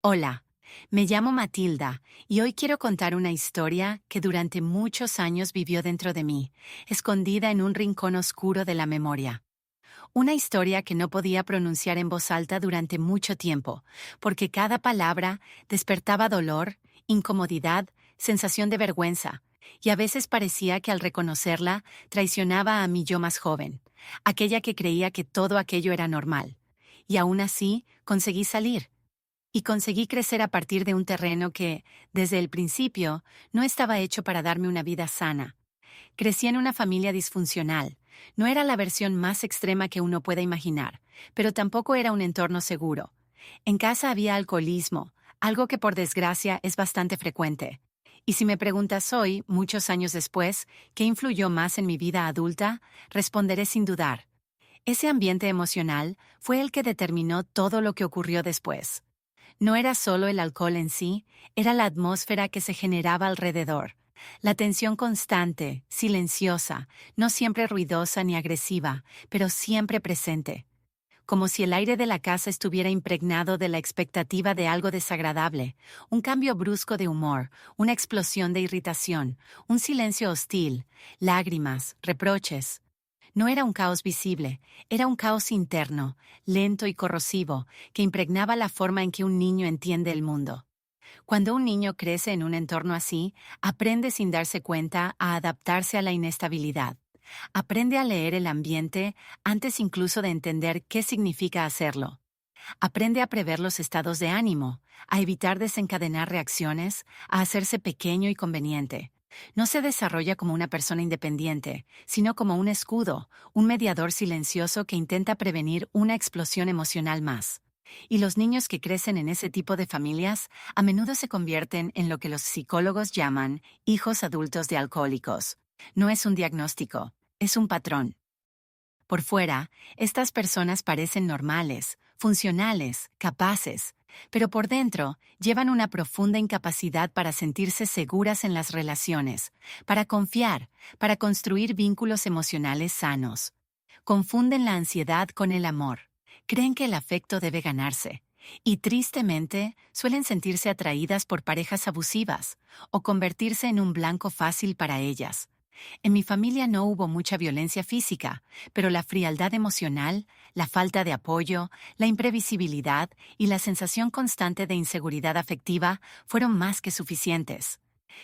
Hola, me llamo Matilda y hoy quiero contar una historia que durante muchos años vivió dentro de mí, escondida en un rincón oscuro de la memoria. Una historia que no podía pronunciar en voz alta durante mucho tiempo, porque cada palabra despertaba dolor, incomodidad, sensación de vergüenza, y a veces parecía que al reconocerla traicionaba a mi yo más joven, aquella que creía que todo aquello era normal. Y aún así, conseguí salir. Y conseguí crecer a partir de un terreno que, desde el principio, no estaba hecho para darme una vida sana. Crecí en una familia disfuncional. No era la versión más extrema que uno pueda imaginar, pero tampoco era un entorno seguro. En casa había alcoholismo, algo que por desgracia es bastante frecuente. Y si me preguntas hoy, muchos años después, ¿qué influyó más en mi vida adulta? Responderé sin dudar. Ese ambiente emocional fue el que determinó todo lo que ocurrió después. No era solo el alcohol en sí, era la atmósfera que se generaba alrededor. La tensión constante, silenciosa, no siempre ruidosa ni agresiva, pero siempre presente. Como si el aire de la casa estuviera impregnado de la expectativa de algo desagradable, un cambio brusco de humor, una explosión de irritación, un silencio hostil, lágrimas, reproches. No era un caos visible, era un caos interno, lento y corrosivo, que impregnaba la forma en que un niño entiende el mundo. Cuando un niño crece en un entorno así, aprende sin darse cuenta a adaptarse a la inestabilidad. Aprende a leer el ambiente antes incluso de entender qué significa hacerlo. Aprende a prever los estados de ánimo, a evitar desencadenar reacciones, a hacerse pequeño y conveniente. No se desarrolla como una persona independiente, sino como un escudo, un mediador silencioso que intenta prevenir una explosión emocional más. Y los niños que crecen en ese tipo de familias a menudo se convierten en lo que los psicólogos llaman hijos adultos de alcohólicos. No es un diagnóstico, es un patrón. Por fuera, estas personas parecen normales, funcionales, capaces, pero por dentro llevan una profunda incapacidad para sentirse seguras en las relaciones, para confiar, para construir vínculos emocionales sanos. Confunden la ansiedad con el amor. Creen que el afecto debe ganarse. Y tristemente, suelen sentirse atraídas por parejas abusivas o convertirse en un blanco fácil para ellas. En mi familia no hubo mucha violencia física, pero la frialdad emocional, la falta de apoyo, la imprevisibilidad y la sensación constante de inseguridad afectiva fueron más que suficientes.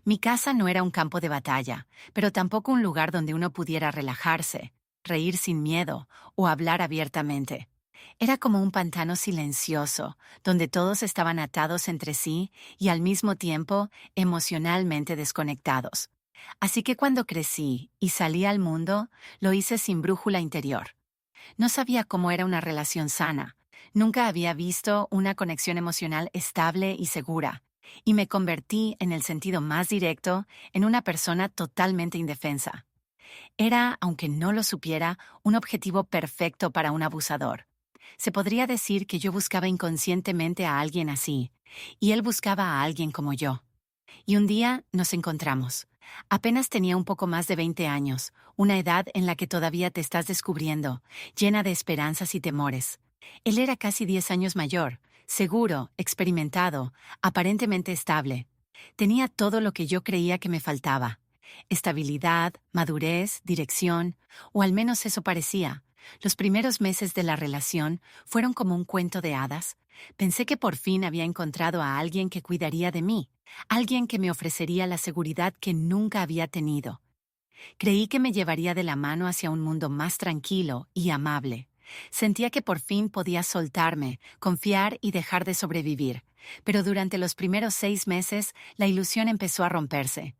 Mi casa no era un campo de batalla, pero tampoco un lugar donde uno pudiera relajarse, reír sin miedo o hablar abiertamente. Era como un pantano silencioso, donde todos estaban atados entre sí y al mismo tiempo emocionalmente desconectados. Así que cuando crecí y salí al mundo, lo hice sin brújula interior. No sabía cómo era una relación sana. Nunca había visto una conexión emocional estable y segura. Y me convertí, en el sentido más directo, en una persona totalmente indefensa. Era, aunque no lo supiera, un objetivo perfecto para un abusador. Se podría decir que yo buscaba inconscientemente a alguien así, y él buscaba a alguien como yo. Y un día nos encontramos. Apenas tenía un poco más de 20 años, una edad en la que todavía te estás descubriendo, llena de esperanzas y temores. Él era casi 10 años mayor, seguro, experimentado, aparentemente estable. Tenía todo lo que yo creía que me faltaba. Estabilidad, madurez, dirección, o al menos eso parecía. Los primeros meses de la relación fueron como un cuento de hadas. Pensé que por fin había encontrado a alguien que cuidaría de mí, alguien que me ofrecería la seguridad que nunca había tenido. Creí que me llevaría de la mano hacia un mundo más tranquilo y amable. Sentía que por fin podía soltarme, confiar y dejar de sobrevivir. Pero durante los primeros 6 meses, la ilusión empezó a romperse.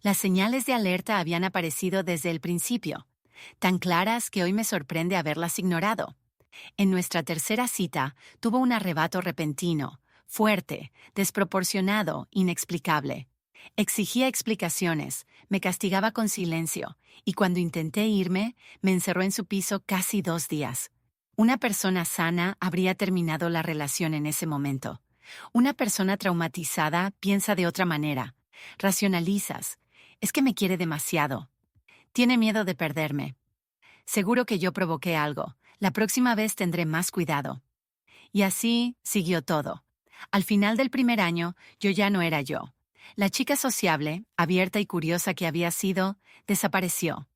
Las señales de alerta habían aparecido desde el principio, tan claras que hoy me sorprende haberlas ignorado. En nuestra tercera cita, tuvo un arrebato repentino, fuerte, desproporcionado, inexplicable. Exigía explicaciones, me castigaba con silencio, y cuando intenté irme, me encerró en su piso casi 2 días. Una persona sana habría terminado la relación en ese momento. Una persona traumatizada piensa de otra manera. Racionalizas. Es que me quiere demasiado. Tiene miedo de perderme. Seguro que yo provoqué algo. La próxima vez tendré más cuidado. Y así siguió todo. Al final del primer año, yo ya no era yo. La chica sociable, abierta y curiosa que había sido, desapareció.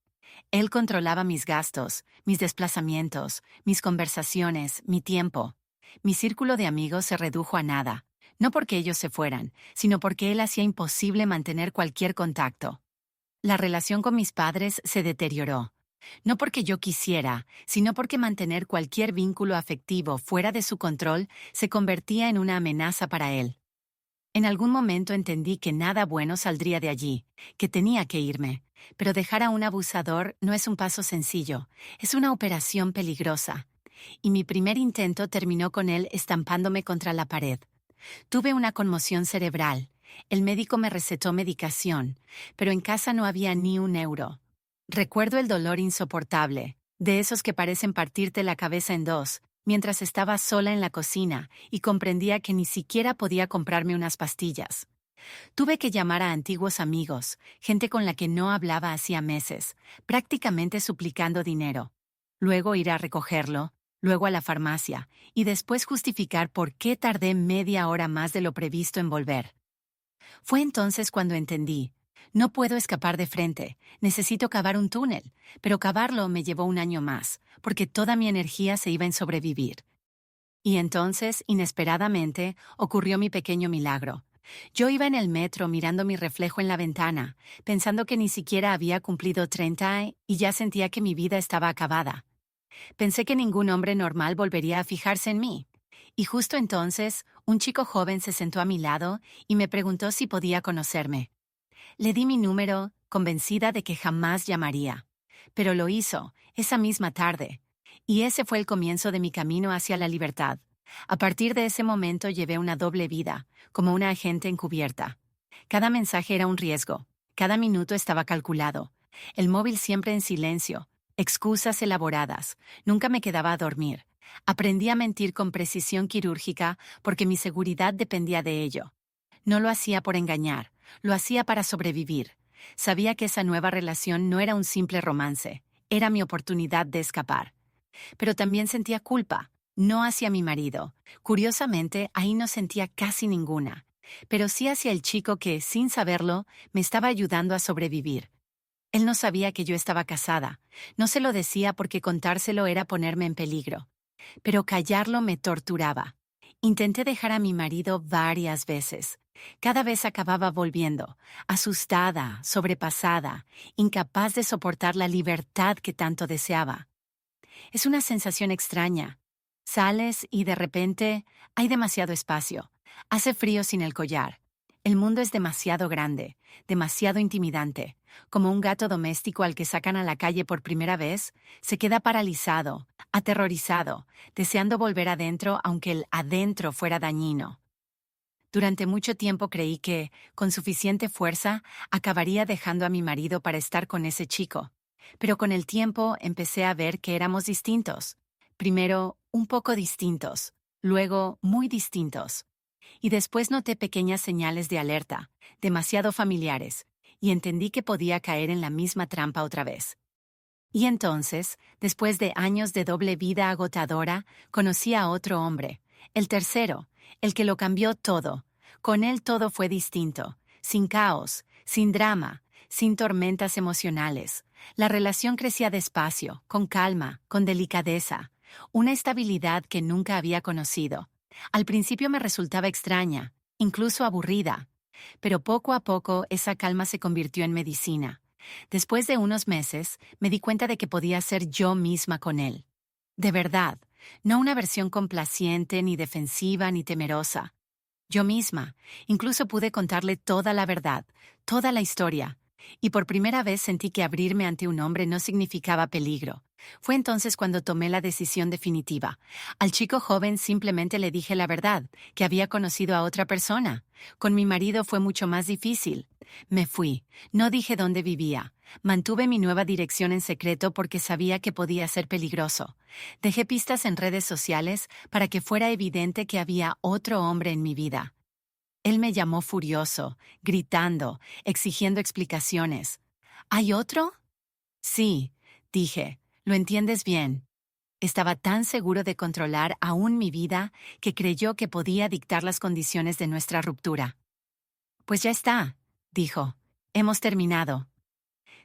Él controlaba mis gastos, mis desplazamientos, mis conversaciones, mi tiempo. Mi círculo de amigos se redujo a nada, no porque ellos se fueran, sino porque él hacía imposible mantener cualquier contacto. La relación con mis padres se deterioró. No porque yo quisiera, sino porque mantener cualquier vínculo afectivo fuera de su control se convertía en una amenaza para él. En algún momento entendí que nada bueno saldría de allí, que tenía que irme, pero dejar a un abusador no es un paso sencillo, es una operación peligrosa. Y mi primer intento terminó con él estampándome contra la pared. Tuve una conmoción cerebral. El médico me recetó medicación, pero en casa no había ni un euro. Recuerdo el dolor insoportable, de esos que parecen partirte la cabeza en dos, mientras estaba sola en la cocina y comprendía que ni siquiera podía comprarme unas pastillas. Tuve que llamar a antiguos amigos, gente con la que no hablaba hacía meses, prácticamente suplicando dinero. Luego ir a recogerlo, luego a la farmacia, y después justificar por qué tardé media hora más de lo previsto en volver. Fue entonces cuando entendí. No puedo escapar de frente, necesito cavar un túnel, pero cavarlo me llevó un año más, porque toda mi energía se iba en sobrevivir. Y entonces, inesperadamente, ocurrió mi pequeño milagro. Yo iba en el metro mirando mi reflejo en la ventana, pensando que ni siquiera había cumplido 30 y ya sentía que mi vida estaba acabada. Pensé que ningún hombre normal volvería a fijarse en mí. Y justo entonces, un chico joven se sentó a mi lado y me preguntó si podía conocerme. Le di mi número, convencida de que jamás llamaría. Pero lo hizo, esa misma tarde. Y ese fue el comienzo de mi camino hacia la libertad. A partir de ese momento llevé una doble vida, como una agente encubierta. Cada mensaje era un riesgo, cada minuto estaba calculado. El móvil siempre en silencio, excusas elaboradas, nunca me quedaba a dormir. Aprendí a mentir con precisión quirúrgica porque mi seguridad dependía de ello. No lo hacía por engañar, lo hacía para sobrevivir. Sabía que esa nueva relación no era un simple romance, era mi oportunidad de escapar. Pero también sentía culpa, no hacia mi marido. Curiosamente, ahí no sentía casi ninguna, pero sí hacia el chico que, sin saberlo, me estaba ayudando a sobrevivir. Él no sabía que yo estaba casada, no se lo decía porque contárselo era ponerme en peligro. Pero callarlo me torturaba. Intenté dejar a mi marido varias veces. Cada vez acababa volviendo, asustada, sobrepasada, incapaz de soportar la libertad que tanto deseaba. Es una sensación extraña. Sales y de repente hay demasiado espacio. Hace frío sin el collar. El mundo es demasiado grande, demasiado intimidante. Como un gato doméstico al que sacan a la calle por primera vez, se queda paralizado, aterrorizado, deseando volver adentro aunque el adentro fuera dañino. Durante mucho tiempo creí que, con suficiente fuerza, acabaría dejando a mi marido para estar con ese chico. Pero con el tiempo empecé a ver que éramos distintos. Primero, un poco distintos, luego, muy distintos. Y después noté pequeñas señales de alerta, demasiado familiares, y entendí que podía caer en la misma trampa otra vez. Y entonces, después de años de doble vida agotadora, conocí a otro hombre, el tercero, el que lo cambió todo. Con él todo fue distinto, sin caos, sin drama, sin tormentas emocionales. La relación crecía despacio, con calma, con delicadeza, una estabilidad que nunca había conocido. Al principio me resultaba extraña, incluso aburrida, pero poco a poco esa calma se convirtió en medicina. Después de unos meses, me di cuenta de que podía ser yo misma con él. De verdad, no una versión complaciente, ni defensiva, ni temerosa. Yo misma, incluso pude contarle toda la verdad, toda la historia. Y por primera vez sentí que abrirme ante un hombre no significaba peligro. Fue entonces cuando tomé la decisión definitiva. Al chico joven simplemente le dije la verdad, que había conocido a otra persona. Con mi marido fue mucho más difícil. Me fui, no dije dónde vivía. Mantuve mi nueva dirección en secreto porque sabía que podía ser peligroso. Dejé pistas en redes sociales para que fuera evidente que había otro hombre en mi vida. Él me llamó furioso, gritando, exigiendo explicaciones. ¿Hay otro? Sí, dije, lo entiendes bien. Estaba tan seguro de controlar aún mi vida que creyó que podía dictar las condiciones de nuestra ruptura. Pues ya está, dijo. Hemos terminado.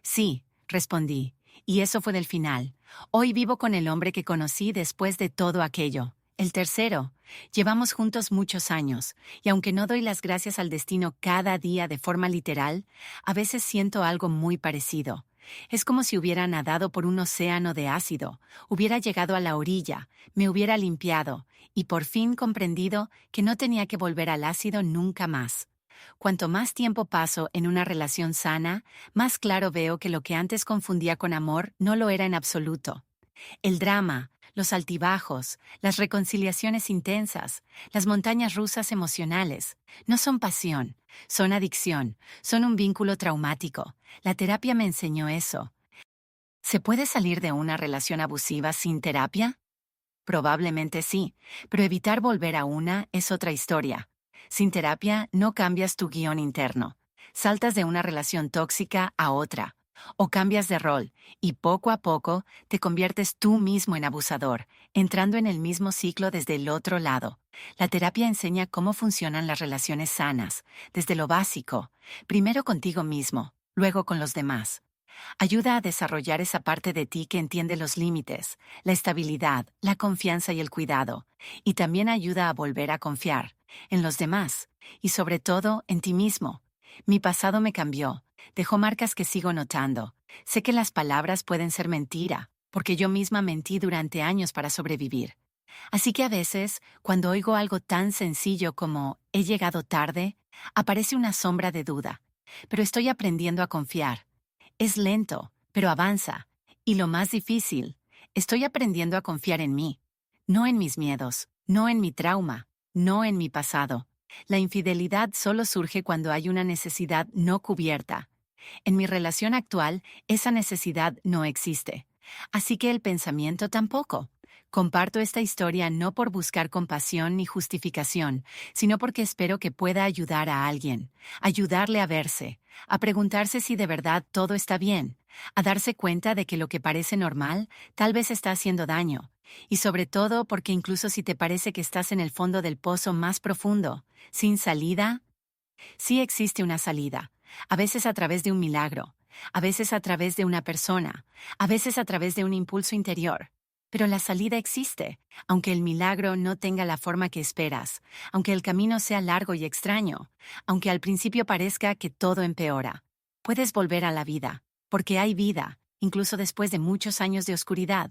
Sí, respondí, y eso fue del final. Hoy vivo con el hombre que conocí después de todo aquello. El tercero. Llevamos juntos muchos años, y aunque no doy las gracias al destino cada día de forma literal, a veces siento algo muy parecido. Es como si hubiera nadado por un océano de ácido, hubiera llegado a la orilla, me hubiera limpiado, y por fin comprendido que no tenía que volver al ácido nunca más. Cuanto más tiempo paso en una relación sana, más claro veo que lo que antes confundía con amor no lo era en absoluto. El drama, los altibajos, las reconciliaciones intensas, las montañas rusas emocionales, no son pasión, son adicción, son un vínculo traumático. La terapia me enseñó eso. ¿Se puede salir de una relación abusiva sin terapia? Probablemente sí, pero evitar volver a una es otra historia. Sin terapia no cambias tu guión interno. Saltas de una relación tóxica a otra. O cambias de rol, y poco a poco te conviertes tú mismo en abusador, entrando en el mismo ciclo desde el otro lado. La terapia enseña cómo funcionan las relaciones sanas, desde lo básico, primero contigo mismo, luego con los demás. Ayuda a desarrollar esa parte de ti que entiende los límites, la estabilidad, la confianza y el cuidado, y también ayuda a volver a confiar en los demás y sobre todo en ti mismo. Mi pasado me cambió, dejó marcas que sigo notando. Sé que las palabras pueden ser mentira, porque yo misma mentí durante años para sobrevivir. Así que a veces, cuando oigo algo tan sencillo como «he llegado tarde», aparece una sombra de duda. Pero estoy aprendiendo a confiar. Es lento, pero avanza. Y lo más difícil, estoy aprendiendo a confiar en mí. No en mis miedos, no en mi trauma, no en mi pasado. La infidelidad solo surge cuando hay una necesidad no cubierta. En mi relación actual, esa necesidad no existe. Así que el pensamiento tampoco. Comparto esta historia no por buscar compasión ni justificación, sino porque espero que pueda ayudar a alguien, ayudarle a verse, a preguntarse si de verdad todo está bien, a darse cuenta de que lo que parece normal tal vez está haciendo daño, y sobre todo porque incluso si te parece que estás en el fondo del pozo más profundo, sin salida, sí existe una salida, a veces a través de un milagro, a veces a través de una persona, a veces a través de un impulso interior. Pero la salida existe, aunque el milagro no tenga la forma que esperas, aunque el camino sea largo y extraño, aunque al principio parezca que todo empeora. Puedes volver a la vida, porque hay vida, incluso después de muchos años de oscuridad.